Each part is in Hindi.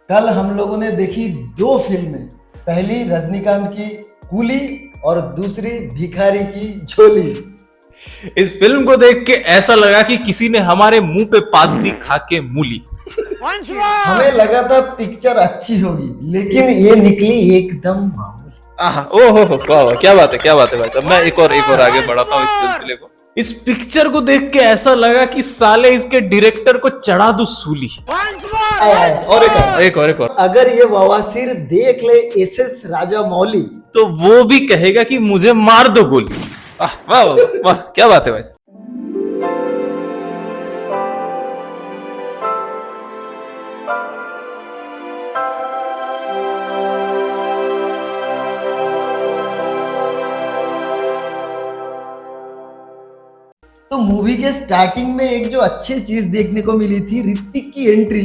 कल हम लोगों ने देखी दो फिल्में। पहली रजनीकांत की कूली और दूसरी भिखारी की झोली। इस फिल्म को देख के ऐसा लगा कि किसी ने हमारे मुंह पे पादली खा के मूली। हमें लगा था पिक्चर अच्छी होगी, लेकिन ये निकली एकदम मामूली। ओहो वाह वाह, क्या बात है भाई साहब। मैं एक और आगे बढ़ाता हूँ इस सिलसिले को। इस पिक्चर को देख के ऐसा लगा कि साले इसके डायरेक्टर को चढ़ा दूं सूली। और एक और अगर ये बवासीर देख ले एसएस राजामौली तो वो भी कहेगा कि मुझे मार दो गोली। वाह वाह वाह, क्या बात है भाई साहब। तो मूवी के स्टार्टिंग में एक जो अच्छी चीज देखने को मिली थी, ऋतिक की एंट्री।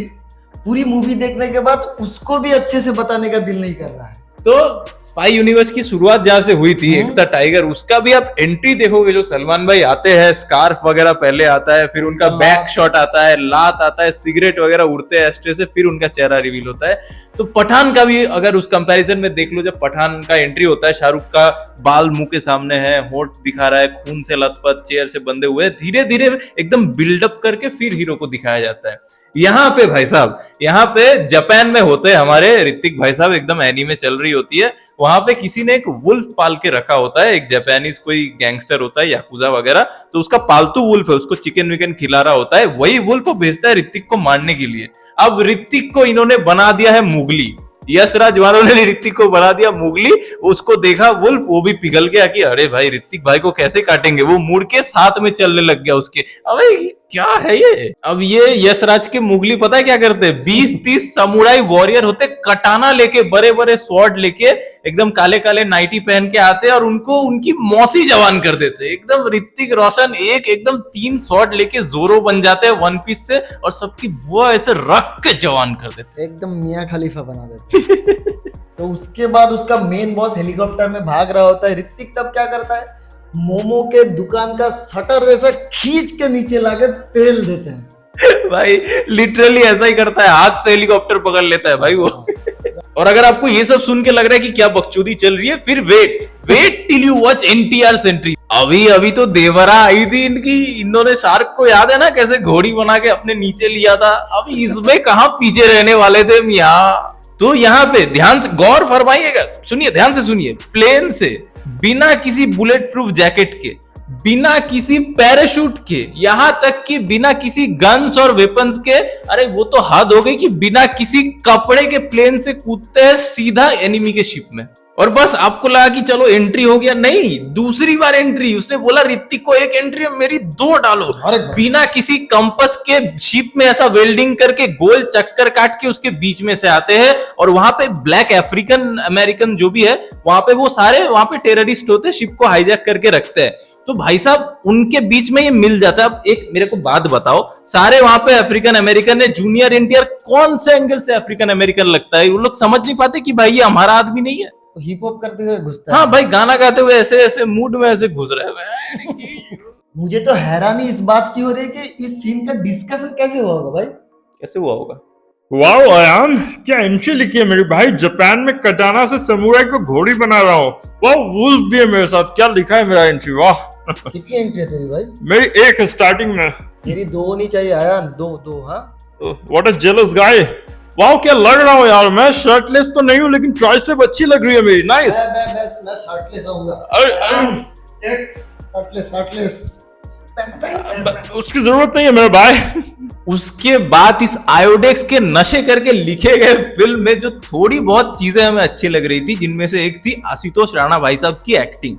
पूरी मूवी देखने के बाद उसको भी अच्छे से बताने का दिल नहीं कर रहा है। तो स्पाई यूनिवर्स की शुरुआत जहां से हुई थी एकता टाइगर, उसका भी आप एंट्री देखोगे। जो सलमान भाई आते हैं, स्कार्फ वगैरह पहले आता है, फिर उनका बैक शॉट आता है, लात आता है, सिगरेट वगैरह उड़ते हैं एस्ट्रे से, फिर उनका चेहरा रिवील होता है। तो पठान का भी अगर उस कंपैरिजन में देख लो, जब पठान का एंट्री होता है, शाहरुख का बाल मुंह के सामने है, होंठ दिखा रहा है, खून से लथपथ, चेयर से बंधे हुए, धीरे धीरे एकदम बिल्डअप करके फिर हीरो को दिखाया जाता है। यहाँ पे भाई साहब, यहाँ पे जापान में होते हैं हमारे ऋतिक भाई साहब, एकदम एनीमे चल रही होती है। वहां पे किसी ने एक वुल्फ पाल के रखा होता है, एक जापानीज कोई गैंगस्टर होता है, याकुजा वगैरह, तो उसका पालतू वुल्फ है, उसको चिकन विकन खिला रहा होता है। वही वुल्फ भेजता है ऋतिक को मारने के लिए। अब ऋतिक को इन्होंने बना दिया है मुगली। यश राज वालों ने ऋतिक को बना दिया मुगली। उसको देखा वुल्फ, वो भी पिघल गया कि अरे भाई ऋतिक भाई को कैसे काटेंगे। वो मुड़ के साथ में चलने लग गया उसके। अबे क्या है ये। अब ये यश राज के मुगली पता है क्या करते हैं? 20-30 समुराई वॉरियर होते, कटाना लेके, बड़े बड़े स्वॉर्ड लेके, एकदम काले काले नाइटी पहन के आते और उनको उनकी मौसी जवान कर देते। एकदम ऋतिक रोशन एकदम 3 स्वॉर्ड लेके जोरो बन जाते हैं वन पीस से, और सबकी बुआ ऐसे रख के जवान कर देते, एकदम मियां खलीफा बना देते। तो उसके बाद उसका मेन बॉस हेलीकॉप्टर में भाग रहा होता है। ऋतिक तब क्या करता है, मोमो के दुकान का शटर जैसा खींच के नीचे लाके पेल देते हैं। भाई लिटरली ऐसा ही करता है, हाथ से हेलीकॉप्टर पकड़ लेता है भाई वो। और अगर आपको ये सब सुन के लग रहा है कि क्या बकचोदी चल रही है, फिर wait till you watch NTR sentry. अभी तो देवरा आई थी इनकी। इन्होंने शार्क को, याद है ना, कैसे घोड़ी बना के अपने नीचे लिया था। अभी इसमें कहां पीछे रहने वाले थे मियां। तो यहाँ पे ध्यान से गौर फरमाइएगा, सुनिए, ध्यान से सुनिए। प्लेन से बिना किसी बुलेट प्रूफ जैकेट के, बिना किसी पैराशूट के, यहां तक कि बिना किसी गन्स और वेपन्स के, अरे वो तो हद हो गई कि बिना किसी कपड़े के प्लेन से कूदते हैं सीधा एनिमी के शिप में। और बस आपको लगा कि चलो एंट्री हो गया, नहीं, दूसरी बार एंट्री। उसने बोला ऋतिक को एक एंट्री मेरी 2 डालो। बिना किसी कंपस के शिप में ऐसा वेल्डिंग करके गोल चक्कर काट के उसके बीच में से आते हैं। और वहां पे ब्लैक अफ्रीकन अमेरिकन जो भी है, वहां पे वो सारे वहां पे टेररिस्ट होते, शिप को हाईजैक करके रखते हैं। तो भाई साहब उनके बीच में ये मिल जाता है। अब एक मेरे को बात बताओ, सारे वहां पे अफ्रीकन अमेरिकन है, जूनियर एनटीआर कौन से एंगल से अफ्रीकन अमेरिकन लगता है? वो लोग समझ नहीं पाते कि भाई ये हमारा आदमी नहीं है। हिप हॉप करते हुए घुसता है। हाँ भाई, गाना गाते हुए ऐसे ऐसे मूड में ऐसे घुस रहा है। मुझे तो हैरानी इस बात की हो रही है कि इस सीन का डिस्कशन कैसे हुआ होगा भाई। कैसे हुआ होगा? वाओ आयान, क्या एंट्री लिखी है मेरी भाई। जापान में कटाना से समुराई को घोड़ी बना रहा हूँ। वाह, वुल्फ भी है मेरे साथ। क्या लिखा है मेरा एंट्री, वाह। कितनी एंट्री है तेरी भाई? मेरी एक है स्टार्टिंग में। मेरी 2 होनी चाहिए आयान, 2 हाँ। What a jealous guy. Wow, क्या लग रहा हूँ यार। मैं शर्टलेस तो नहीं हूँ, लेकिन ट्राइसेप अच्छी लग रही है मेरी। नाइस। मैं शर्टलेस आऊंगा। शर्टलेस उसकी जरूरत नहीं है मेरे भाई। उसके बाद इस आयोडेक्स के नशे करके लिखे गए फिल्म में जो थोड़ी बहुत चीजें हमें अच्छी लग रही थी, जिनमें से एक थी आशुतोष राणा भाई साहब की एक्टिंग।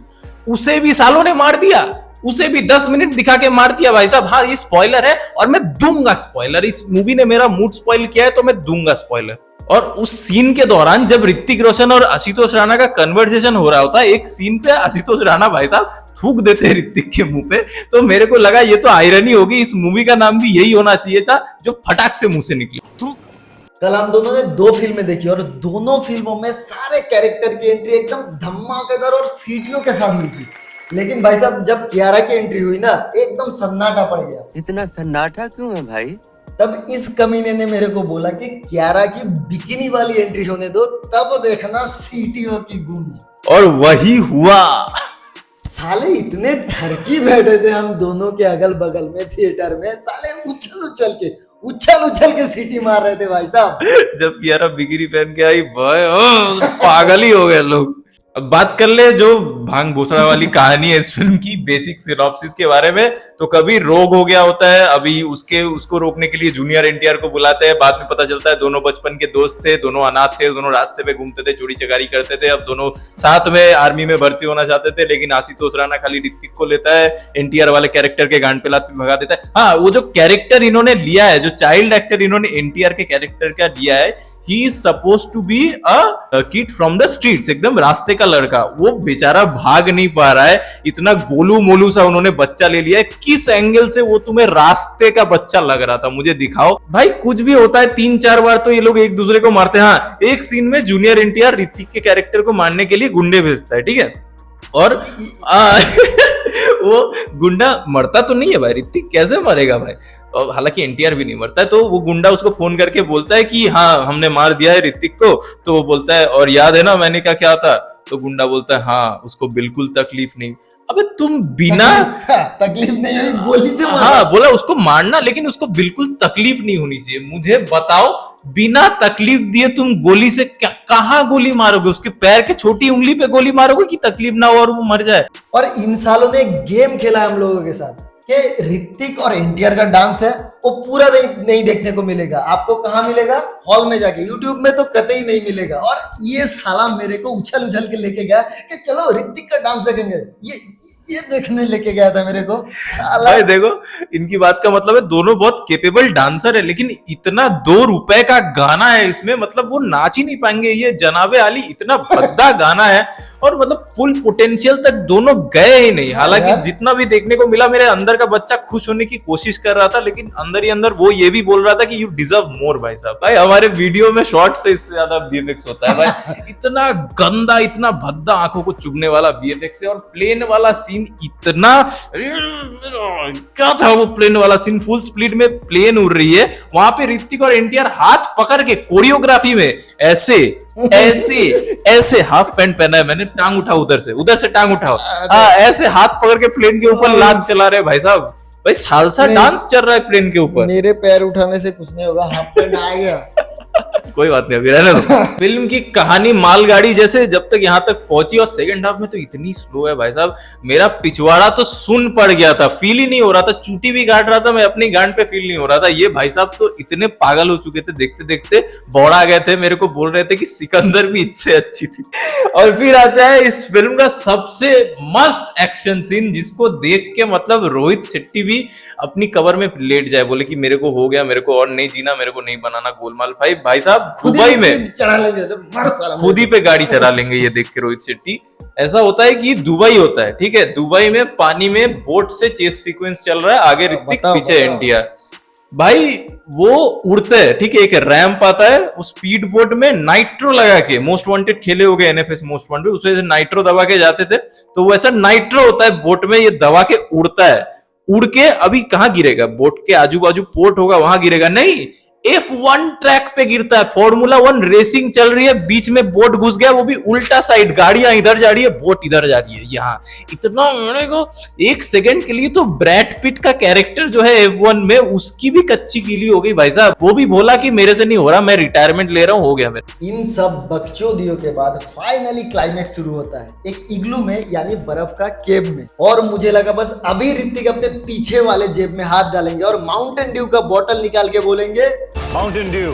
उसे भी सालों ने मार दिया, उसे भी 10 मिनट दिखा के मार दिया भाई साहब। हाँ, ये स्पॉइलर है और मैं दूंगा स्पॉइलर। इस मूवी ने मेरा मूड स्पॉइल किया है तो मैं दूंगा स्पॉइलर। और उस सीन के दौरान जब ऋतिक रोशन और आशुतोष राणा का कन्वर्सेशन हो रहा होता है, एक सीन पे आशुतोष राणा भाई साहब थूक देते हैं ऋतिक के मुंह पे। तो मेरे को लगा ये तो आयरनी होगी, इस मूवी का नाम भी यही होना चाहिए था, जो फटाक से मुंह से निकले। कल हम दोनों ने 2 फिल्में देखी और दोनों फिल्मों में सारे कैरेक्टर की एंट्री एकदम धमाकेदार और सीटियों के साथ हुई थी। लेकिन भाई साहब जब कियारा की एंट्री हुई ना, एकदम सन्नाटा पड़ गया। इतना सन्नाटा क्यों है भाई? तब इस कमीने ने मेरे को बोला कि कियारा की बिकिनी वाली एंट्री होने दो, तब देखना सीटीओ की गूंज। और वही हुआ। साले इतने ठरकी बैठे थे हम दोनों के अगल बगल में थिएटर में, साले उछल उछल के सीटी मार रहे थे भाई साहब। जब कियारा बिकिनी पहन के आई भाई पागल ही हो गए लोग। अब बात कर ले जो भांग भूसड़ा वाली कहानी है इस फिल्म की, बेसिक सिनॉप्सिस के बारे में। तो कभी रोग हो गया होता है, अभी उसको रोकने के लिए जूनियर एनटीआर को बुलाते हैं। बाद में पता चलता है दोनों बचपन के दोस्त थे, दोनों अनाथ थे, दोनों रास्ते पे घूमते थे, चोरी चकारी करते थे। अब दोनों साथ में आर्मी में भर्ती होना चाहते थे, लेकिन आशुतोष राणा खाली ऋतिक को लेता है, एनटीआर वाले कैरेक्टर के गांड पे लात भगा देता है। हाँ, वो जो कैरेक्टर इन्होंने लिया है, जो चाइल्ड एक्टर इन्होंने एनटीआर के कैरेक्टर का लिया है, he is suppose to be a kid from the streets, एकदम रास्ते का लड़का। वो बेचारा भाग नहीं पा रहा है, इतना गोलू मोलू सा उन्होंने बच्चा ले लिया है। किस एंगल से वो तुम्हें रास्ते का बच्चा लग रहा था, मुझे दिखाओ भाई। कुछ भी होता है, 3-4 बार तो ये लोग एक दूसरे को मारते हैं। हाँ, एक सीन में जूनियर एनटीआर ऋतिक के कैरेक्टर को मारने के लिए गुंडे भेजता है, ठीक है, और वो गुंडा मरता तो नहीं है भाई, ऋतिक कैसे मरेगा भाई। और हालांकि एनटीआर भी नहीं मरता है। तो वो गुंडा उसको फोन करके बोलता है कि हाँ हमने मार दिया है ऋतिक को। तो वो बोलता है और याद है ना मैंने क्या किया था। तो गुंडा बोलता है हाँ उसको बिल्कुल तकलीफ नहीं। अबे तुम बिना तकलीफ नहीं हुई, गोली से मारा। हाँ बोला उसको मारना, लेकिन उसको बिल्कुल तकलीफ नहीं होनी चाहिए। मुझे बताओ बिना तकलीफ दिए तुम गोली से कहाँ गोली मारोगे? उसके पैर के छोटी उंगली पे गोली मारोगे कि तकलीफ ना हो और वो मर जाए? और इन सालों ने एक गेम खेला है हम लोगों के साथ कि ऋतिक और एनटीआर का डांस है वो पूरा नहीं देखने को मिलेगा। आपको कहाँ मिलेगा? हॉल में जाके। यूट्यूब में तो कतई नहीं मिलेगा। और ये साला मेरे को उछल उछल के लेके गया कि चलो ऋतिक का डांस देखेंगे। ये देखने लेके गया था मेरे को साला। भाई देखो इनकी बात का मतलब है दोनों बहुत केपेबल डांसर है, लेकिन इतना 2 रुपए का गाना है इसमें, मतलब वो नाच ही नहीं पाएंगे। ये जनाबे आली इतना भद्दा गाना है और मतलब फुल पोटेंशियल तक दोनों गए ही नहीं। हालांकि जितना भी देखने को मिला, मेरे अंदर का बच्चा खुश होने की कोशिश कर रहा था, लेकिन अंदर ही अंदर वो ये भी बोल रहा था कि यू डिजर्व मोर। भाई साहब, भाई हमारे वीडियो में शॉर्ट से इससे ज्यादा वीएफएक्स होता है भाई। इतना गंदा, इतना भद्दा, आंखों को चुभने वाला वीएफएक्स है। और प्लेन वाला सीन इतना, क्या था वो प्लेन वाला सीन? फुल स्पीड में प्लेन उड़ रही है, वहां पे ऋतिक और एनटीआर हाथ पकड़ के कोरियोग्राफी में ऐसे ऐसे ऐसे, हाफ पैंट पहना है मैंने, टांग उठाओ उधर से टांग उठाओ, हाँ ऐसे हाथ पकड़ के प्लेन के ऊपर लात चला रहे भाई साहब। भाई सालसा डांस चल रहा है प्लेन के ऊपर। मेरे पैर उठाने से कुछ नहीं होगा, हाफ पैंट आ गया। कोई बात नहीं, अभी रहने दो। फिल्म की कहानी मालगाड़ी जैसे जब तक यहाँ तक पहुंची, और सेकंड हाफ में तो इतनी स्लो है भाई साहब, मेरा पिछवाड़ा तो सुन पड़ गया था, फील ही नहीं हो रहा था। चूटी भी गाड़ रहा था मैं, अपनी गांड पे फील नहीं हो रहा था। ये भाई साहब तो इतने पागल हो चुके थे, देखते देखते बौड़ा गए थे। मेरे को बोल रहे थे कि सिकंदर भी इससे अच्छी थी। और फिर आता है इस फिल्म का सबसे मस्त एक्शन सीन, जिसको देख के मतलब रोहित शेट्टी भी अपनी कवर में लेट जाए, बोले कि मेरे को हो गया, मेरे को और नहीं जीना, मेरे को नहीं बनाना गोलमाल 5। भाई साहब दुबई में चढ़ा लेंगे, खुद ही पे गाड़ी चला लेंगे ये देख के रोहित शेट्टी। ऐसा होता है कि दुबई होता है, ठीक है, दुबई में पानी में बोट से चेस सीक्वेंस चल रहा है, आगे ऋतिक पीछे एनटीआर। भाई वो उड़ते हैं, ठीक है, एक रैंप आता है, उस स्पीड बोट में नाइट्रो लगा के, मोस्ट वांटेड खेले हो गए एनएफएस मोस्ट वांटेड, उसमें नाइट्रो दबा के जाते थे, तो वैसा नाइट्रो होता है बोट में, ये दबा के उड़ता है। उड़ के अभी कहां गिरेगा? बोट के आजू बाजू पोर्ट होगा, वहां गिरेगा नहीं, F1 ट्रैक पे गिरता है। फॉर्मूला 1 रेसिंग चल रही है, बीच में बोट घुस गया, वो भी उल्टा साइड, गाड़ियां इधर जा रही है, बोट इधर जा रही है। यहाँ इतना मेरे को एक सेकंड के लिए तो ब्रैड पिट का कैरेक्टर जो है F1 में, उसकी भी कच्ची गीली हो गई भाई साहब। वो भी बोला कि मेरे से नहीं हो रहा, मैं रिटायरमेंट ले रहा हूं, हो गया मेरा। इन सब बकचोदियों के बाद फाइनली क्लाइमैक्स शुरू होता है एक इग्लू में, यानी बर्फ का केव में। और मुझे लगा बस अभी ऋतिक अपने पीछे वाले जेब में हाथ डालेंगे और माउंटेन ड्यू का बोतल निकाल के बोलेंगे माउंटेन ड्यू,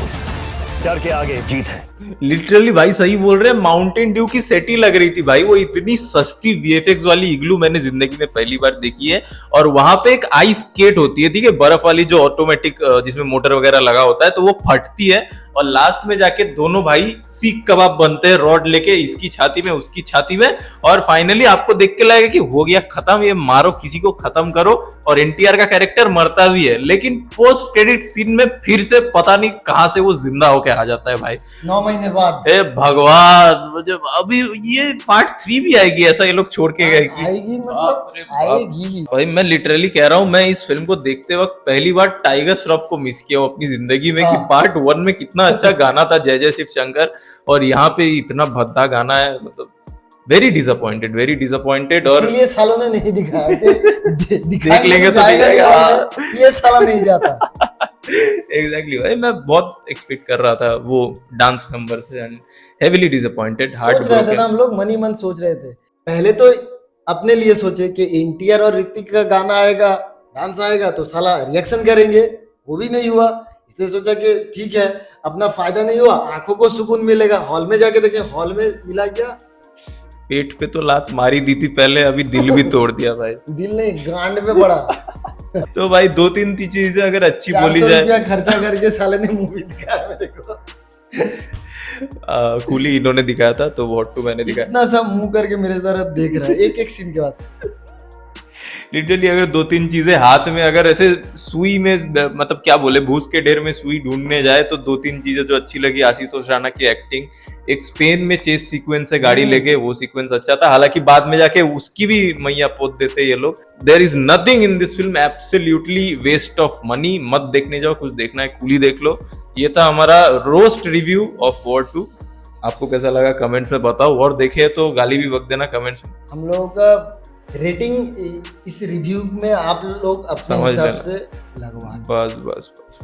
डर के आगे जीत है। लिटरली भाई सही बोल रहे हैं, माउंटेन ड्यू की सेट ही लग रही थी भाई। वो इतनी सस्ती वीएफएक्स वाली इग्लू मैंने जिंदगी में पहली बार देखी है। और वहां पे एक आइस स्केट होती है, ठीक है, बर्फ वाली, जो ऑटोमेटिक, जिसमें मोटर वगैरह लगा होता है, तो वो फटती है और लास्ट में जाके दोनों भाई सीख कबाब बनते हैं रॉड लेके, इसकी छाती में उसकी छाती में, और फाइनली आपको देख के लगेगा कि हो गया खत्म, ये मारो किसी को खत्म करो। और एनटीआर का कैरेक्टर मरता भी है, लेकिन पोस्ट क्रेडिट सीन में फिर से पता नहीं कहां से वो जिंदा होके आ जाता है भाई। 9 महीने बाद ए भगवान, मुझे अभी ये पार्ट 3 भी आएगी ऐसा ये लोग छोड़ के गए कि आएगी, बाप मतलब रे बाप। आएगी। भाई मैं लिटरली कह रहा हूँ, मैं इस फिल्म को देखते वक्त पहली बार टाइगर श्रॉफ को मिस किया हूँ अपनी जिंदगी में, कि हाँ। पार्ट 1 में कितना अच्छा गाना था जय जय शिव शंकर, और यहाँ पे इतना भद्दा गाना है, मतलब वेरी डिसअपॉइंटेड। और इसीलिए सालों ने नहीं दिखाया थे। देख लेंगे तो जाएगा दिखाएगा। नहीं, ये साला नहीं जाता। एग्जैक्टली भाई, मैं बहुत एक्सपेक्ट कर रहा था वो डांस नंबर से, एंड हेवीली डिसअपॉइंटेड, हार्ट सोच रहे थे ना हम लोग, मन ही मन सोच रहे थे। पहले तो अपने लिए सोचे कि एनटीआर और ऋतिक का गाना आएगा, डांस आएगा तो साला रिएक्शन करेंगे, वो भी नहीं हुआ। इसलिए सोचा कि ठीक है, अपना फायदा नहीं हुआ, आंखों को सुकून मिलेगा। हॉल में जाके देखे, हॉल में मिला क्या? पेट पे तो लात मारी दी थी पहले, अभी दिल भी तोड़ दिया भाई। दिल नहीं, गांड में पड़ा। तो भाई 2-3 चीजें अगर अच्छी 400 बोली जाए, रुपया खर्चा करके साले ने मूवी दिखाया मेरे को। कूली इन्होंने दिखाया था तो व्हाट टू मैंने दिखाया। इतना सा मुंह करके मेरे तरफ देख रहा है एक एक सीन के बाद। लिटरली अगर 2-3 चीजें हाथ में, अगर ऐसे सुई में, मतलब क्या बोले, भूस के ढेर में सुई ढूंढने जाए तो 2-3 चीजें जो अच्छी लगी, आशुतोष राणा की एक्टिंग, एक स्पेन में चेस सीक्वेंस से गाड़ी लेके, वो सीक्वेंस अच्छा था, हालांकि बाद में जाके उसकी भी मैया पोत देते ये लोग। There is nothing in this film, absolutely waste of money, मत देखने जाओ, कुछ देखना है कूली देख लो। ये था हमारा रोस्ट रिव्यू ऑफ वॉर 2। आपको कैसा लगा कमेंट में बताओ, और देखे तो गाली भी बक देना कमेंट्स में। हम लोगों का रेटिंग इस रिव्यू में आप लोग अपने समझ हिसाब लेना। से लगवा लो। बस बस बस